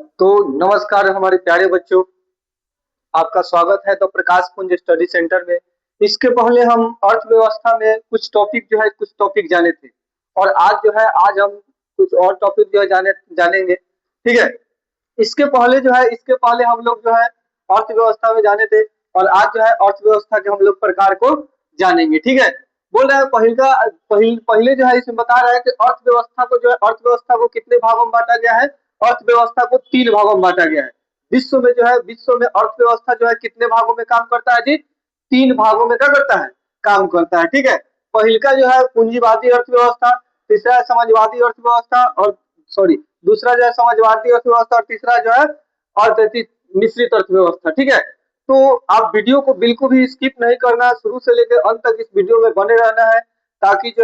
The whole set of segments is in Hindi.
तो नमस्कार हमारे प्यारे बच्चों, आपका स्वागत है द प्रकाश पुंज स्टडी सेंटर में। इसके पहले हम अर्थव्यवस्था में कुछ टॉपिक जाने थे और आज हम कुछ और टॉपिक जानेंगे। ठीक है। इसके पहले हम लोग अर्थव्यवस्था में जाने थे और आज अर्थव्यवस्था के हम लोग प्रकार को जानेंगे। ठीक है। बोल रहा है पहले इसमें बता रहा है कि अर्थव्यवस्था को कितने भागों में बांटा गया है। अर्थव्यवस्था को 3 भागों में बांटा गया है। विश्व में अर्थव्यवस्था कितने भागों में काम करता है जी? 3 भागों में क्या करता है? काम करता है। ठीक है। पहला पूंजीवादी अर्थव्यवस्था, तीसरा है समाजवादी अर्थव्यवस्था और सॉरी दूसरा समाजवादी अर्थव्यवस्था और तीसरा मिश्रित अर्थव्यवस्था। ठीक है। तो आप वीडियो को बिल्कुल भी स्किप नहीं करना, शुरू से लेकर अंत तक इस वीडियो में बने रहना है ताकि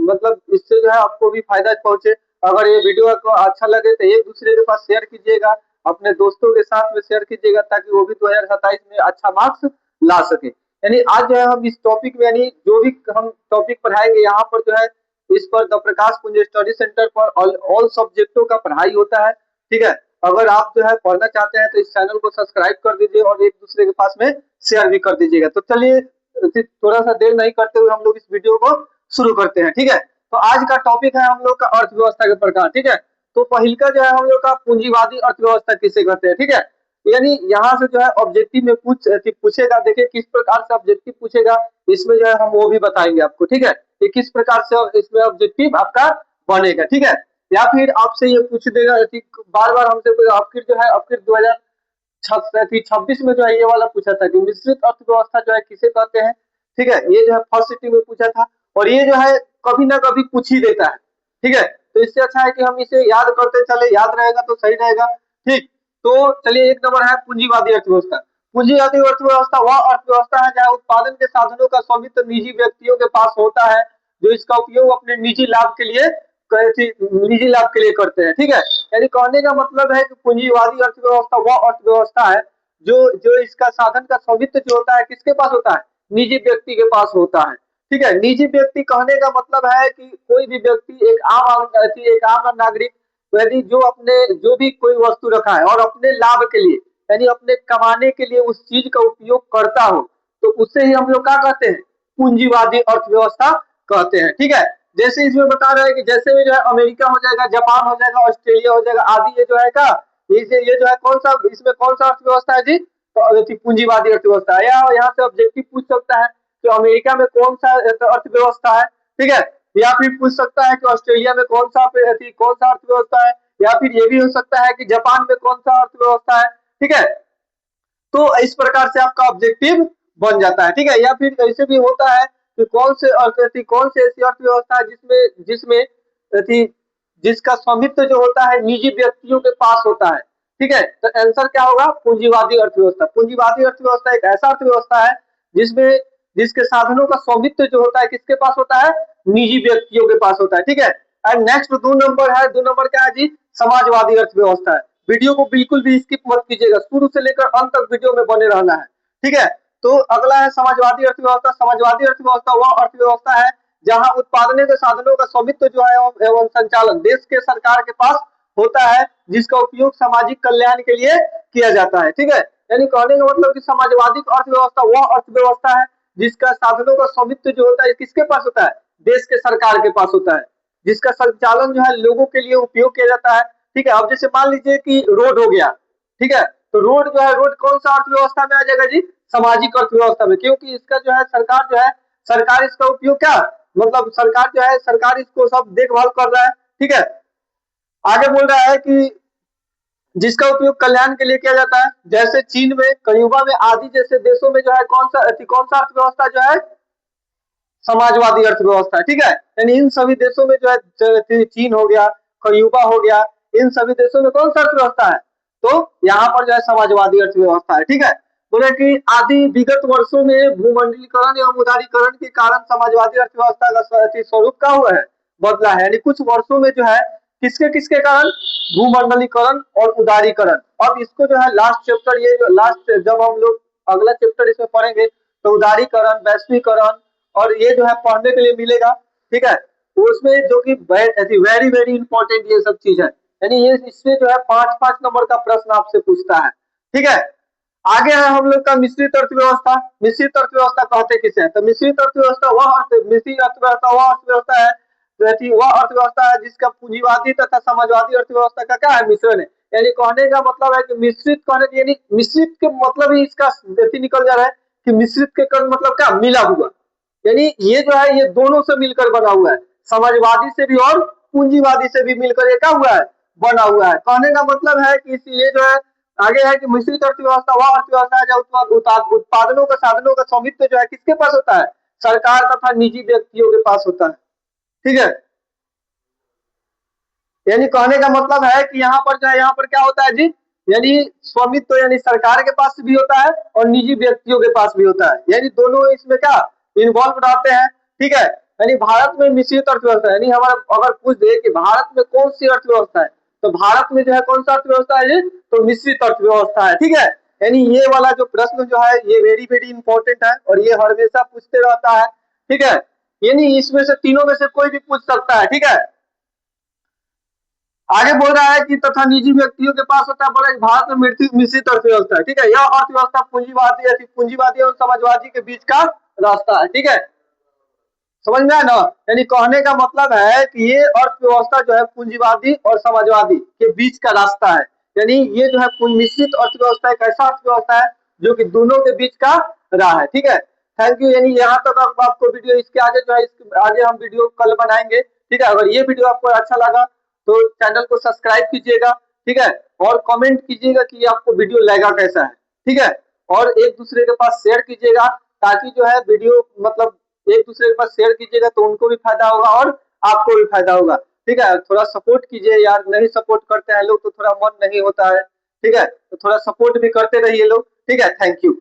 मतलब इससे आपको भी फायदा पहुंचे। अगर ये वीडियो आपको अच्छा लगे तो एक दूसरे के पास शेयर कीजिएगा, अपने दोस्तों के साथ में शेयर कीजिएगा ताकि वो भी 2027 में अच्छा मार्क्स ला सके। यानी आज हम इस टॉपिक में यानी जो भी हम टॉपिक पढ़ाएंगे यहाँ पर इस पर द प्रकाश पुंज स्टडी सेंटर पर ऑल सब्जेक्टों का पढ़ाई होता है। ठीक है। अगर आप पढ़ना चाहते हैं तो इस चैनल को सब्सक्राइब कर दीजिए और एक दूसरे के पास में शेयर भी कर दीजिएगा। तो चलिए थोड़ा सा देर नहीं करते हुए हम लोग इस वीडियो को शुरू करते हैं। ठीक है। तो आज का टॉपिक है हम लोग का अर्थव्यवस्था के प्रकार। ठीक है। तो पहल का हम लोग का पूंजीवादी अर्थव्यवस्था किसे कहते हैं। ठीक है। यानी यहाँ से ऑब्जेक्टिव में पूछेगा। देखिए किस प्रकार से ऑब्जेक्टिव पूछेगा, इसमें हम वो भी बताएंगे आपको। ठीक है। कि किस प्रकार से इसमें ऑब्जेक्टिव आपका बनेगा। ठीक है। या फिर आपसे ये पूछ देगा बार बार हमसे आपके 2026 में ये वाला पूछा था कि मिश्रित अर्थव्यवस्था किसे कहते हैं। ठीक है। ये फर्स्ट सिटिंग में पूछा था और ये कभी ना कभी पूछ ही देता है। ठीक है। तो इससे अच्छा है कि हम इसे याद करते चले, याद रहेगा तो सही रहेगा। ठीक। तो चलिए एक नंबर है पूंजीवादी अर्थव्यवस्था। पूंजीवादी अर्थव्यवस्था वह अर्थव्यवस्था है जहाँ उत्पादन के साधनों का स्वामित्व निजी व्यक्तियों के पास होता है जो इसका उपयोग अपने निजी लाभ के लिए करते हैं। ठीक है। यानी कहने का मतलब है कि पूंजीवादी अर्थव्यवस्था वह अर्थव्यवस्था है जो जो इसका साधन का स्वामित्व जो होता है किसके पास होता है? निजी व्यक्ति के पास होता है। ठीक है। निजी व्यक्ति कहने का मतलब है कि कोई भी व्यक्ति एक आम नागरिक यदि जो भी कोई वस्तु रखा है और अपने लाभ के लिए यानी अपने कमाने के लिए उस चीज का उपयोग करता हो तो उससे ही हम लोग क्या कहते हैं? पूंजीवादी अर्थव्यवस्था कहते हैं। ठीक है। जैसे इसमें बता रहे हैं कि जैसे में अमेरिका हो जाएगा, जापान हो जाएगा, ऑस्ट्रेलिया हो जाएगा आदि, ये कौन सा इसमें कौन सा अर्थव्यवस्था है जी? तो पूंजीवादी अर्थव्यवस्था है। या यहाँ से ऑब्जेक्टिव पूछ सकता है कि अमेरिका में कौन सा अर्थव्यवस्था है। ठीक है। या फिर पूछ सकता है कि ऑस्ट्रेलिया में कौन सा अर्थव्यवस्था है, या फिर ये भी हो सकता है कि जापान में कौन सा अर्थव्यवस्था है। ठीक है। तो इस प्रकार से आपका ऑब्जेक्टिव बन जाता है। ठीक है। या फिर ऐसे भी होता है कि कौन से ऐसी अर्थव्यवस्था है जिसमें जिसका स्वामित्व जो होता है निजी व्यक्तियों के पास होता है। ठीक है। तो आंसर क्या होगा? पूंजीवादी अर्थव्यवस्था। पूंजीवादी अर्थव्यवस्था एक ऐसा अर्थव्यवस्था है जिसमें जिसके साधनों का स्वामित्व जो होता है किसके पास होता है? निजी व्यक्तियों के पास होता है। ठीक है। एंड नेक्स्ट 2 नंबर क्या है जी? समाजवादी अर्थव्यवस्था है। वीडियो को बिल्कुल भी स्किप मत कीजिएगा, शुरू से लेकर अंत तक वीडियो में बने रहना है। ठीक है। तो अगला है समाजवादी अर्थव्यवस्था। समाजवादी अर्थव्यवस्था वह अर्थव्यवस्था है जहां उत्पादन के साधनों का स्वामित्व जो है एवं संचालन देश के सरकार के पास होता है जिसका उपयोग सामाजिक कल्याण के लिए किया जाता है। ठीक है। यानी कहने का मतलब कि समाजवादी अर्थव्यवस्था वह अर्थव्यवस्था है जिसका साधनों का स्वामित्व जो होता है किसके पास होता है? देश के सरकार के पास होता है, जिसका संचालन लोगों के लिए उपयोग किया जाता है। ठीक है। अब जैसे मान लीजिए कि रोड हो गया। ठीक है। तो रोड कौन सा अर्थव्यवस्था में आ जाएगा जी? सामाजिक अर्थव्यवस्था में, क्योंकि इसका सरकार इसका उपयोग क्या मतलब सरकार इसको सब देखभाल कर रहा है। ठीक है। आगे बोल रहा है कि जिसका उपयोग कल्याण के लिए किया जाता है, जैसे चीन में, क्यूबा में आदि जैसे देशों में कौन सा अर्थव्यवस्था समाजवादी अर्थव्यवस्था है। ठीक है। यानी इन सभी देशों में चीन हो गया, क्यूबा हो गया, इन सभी देशों में कौन सा अर्थव्यवस्था है? तो यहाँ पर समाजवादी अर्थव्यवस्था है। ठीक है। बोले कि आदि विगत वर्षों में भूमंडलीकरण एवं उदारीकरण के कारण समाजवादी अर्थव्यवस्था का स्वरूप क्या हुआ है? बदला है। यानी कुछ वर्षों में किसके किसके कारण? भूमंडलीकरण और उदारीकरण। अब इसको लास्ट चैप्टर लास्ट जब हम लोग अगला चैप्टर इसमें पढ़ेंगे तो उदारीकरण, वैश्वीकरण और ये पढ़ने के लिए मिलेगा। ठीक है। तो उसमें जो कि वेरी वेरी इंपॉर्टेंट ये सब चीज है। यानी ये इसमें जो है 5-5 नंबर का प्रश्न आपसे पूछता है। ठीक है, आगे है हम लोग का मिश्रित अर्थव्यवस्था। मिश्रित अर्थव्यवस्था कहते किसे हैं? तो मिश्रित अर्थव्यवस्था मिश्रित अर्थव्यवस्था वह अर्थव्यवस्था है वह अर्थव्यवस्था है जिसका पूंजीवादी तथा समाजवादी अर्थव्यवस्था का क्या है, मिश्रण है। यानी कहने का मतलब है कि मिश्रित कहने यानी मिश्रित के मतलब ही इसका निकल जा रहा है कि मिश्रित के कर्म मतलब क्या, मिला हुआ। यानी ये जो है ये दोनों से मिलकर बना हुआ है, समाजवादी से भी और पूंजीवादी से भी मिलकर ये क्या हुआ है, बना हुआ है। कहने का मतलब है कि ये जो है आगे है कि मिश्रित अर्थव्यवस्था वह अर्थव्यवस्था है जब उत्पादनों का साधनों का स्वामित्व जो है किसके पास होता है, सरकार तथा निजी व्यक्तियों के पास होता है। ठीक है, यानी कहने का मतलब है कि यहाँ पर जो है यहाँ पर क्या होता है जी, यानी स्वामित्व तो यानी सरकार के पास भी होता है और निजी व्यक्तियों के पास भी होता है, यानी दोनों इसमें क्या इन्वॉल्व रहते हैं। ठीक है, यानी भारत में मिश्रित अर्थव्यवस्था यानी हमारा अगर पूछ दे कि भारत में कौन सी अर्थव्यवस्था है, तो भारत में जो है कौन सा अर्थव्यवस्था है जी, तो मिश्रित अर्थव्यवस्था है। ठीक है, यानी ये वाला जो प्रश्न जो है ये वेरी वेरी इंपॉर्टेंट है और ये हमेशा पूछते रहता है। ठीक है, यानी इसमें से तीनों में से कोई भी पूछ सकता है। ठीक है, आगे बोल रहा है कि तथा निजी व्यक्तियों के पास होता है, बोला भारत में मिश्रित अर्थव्यवस्था है। ठीक है, यह अर्थव्यवस्था पूंजीवादी और समाजवादी के बीच का रास्ता है। ठीक है, समझ में आया ना, यानी कहने का मतलब है कि ये अर्थव्यवस्था जो है पूंजीवादी और समाजवादी के बीच का रास्ता है। यानी ये जो है मिश्रित अर्थव्यवस्था एक ऐसा अर्थव्यवस्था है जो कि दोनों के बीच का राह है। ठीक है, थैंक यू। यानी यहाँ तक आपको वीडियो, इसके आगे जो है इसके आगे हम वीडियो कल बनाएंगे। ठीक है, अगर ये वीडियो आपको अच्छा लगा तो चैनल को सब्सक्राइब कीजिएगा। ठीक है, और कमेंट कीजिएगा कि आपको वीडियो लगा कैसा है। ठीक है, और एक दूसरे के पास शेयर कीजिएगा ताकि जो है वीडियो मतलब एक दूसरे के पास शेयर कीजिएगा तो उनको भी फायदा होगा और आपको भी फायदा होगा। ठीक है, थोड़ा सपोर्ट कीजिए यार, नहीं सपोर्ट करते हैं लोग तो थोड़ा मन नहीं होता है। ठीक है, तो थोड़ा सपोर्ट भी करते रहिए लोग। ठीक है, थैंक यू।